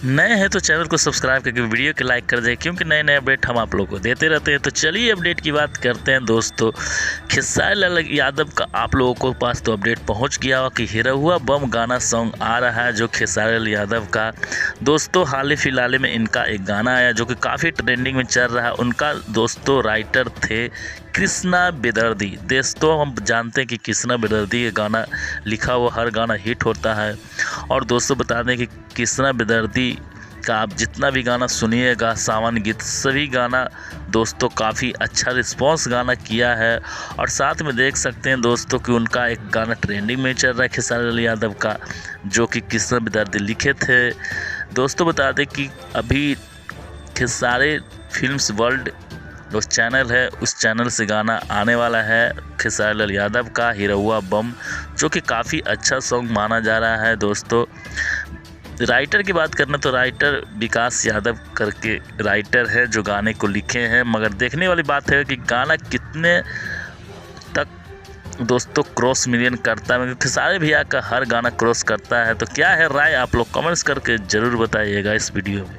नए हैं तो चैनल को सब्सक्राइब करके वीडियो को लाइक कर दें, क्योंकि नए नए अपडेट हम आप लोगों को देते रहते हैं। तो चलिए अपडेट की बात करते हैं दोस्तों। खेसारी लाल यादव का आप लोगों को पास तो अपडेट पहुंच गया हो कि हिरहुआ बम गाना सॉन्ग आ रहा है, जो खेसारी लाल यादव का दोस्तों हाल ही फिलहाल में इनका एक गाना आया जो कि काफ़ी ट्रेंडिंग में चल रहा है। उनका दोस्तों राइटर थे कृष्णा बेदर्दी। दोस्तों हम जानते हैं कि कृष्णा बेदर्दी का गाना लिखा हुआ हर गाना हिट होता है। और दोस्तों बता दें कि कृष्णा बेदर्दी का आप जितना भी गाना सुनिएगा, सावन गीत, सभी गाना दोस्तों काफ़ी अच्छा रिस्पॉन्स गाना किया है। और साथ में देख सकते हैं दोस्तों कि उनका एक गाना ट्रेंडिंग में चल रहा है खेसारी लाल यादव का, जो कि कृष्णा बेदर्दी लिखे थे। दोस्तों बता दें कि अभी खेसारी फिल्म्स वर्ल्ड जो चैनल है, उस चैनल से गाना आने वाला है खेसारी लाल यादव का हिरहुआ बम, जो कि काफ़ी अच्छा सॉन्ग माना जा रहा है। दोस्तों राइटर की बात करना तो राइटर विकास यादव करके राइटर है जो गाने को लिखे हैं, मगर देखने वाली बात है कि गाना कितने तक दोस्तों क्रॉस मिलियन करता है। खेसारी भैया का हर गाना क्रॉस करता है। तो क्या है राय, आप लोग कमेंट्स करके ज़रूर बताइएगा इस वीडियो में।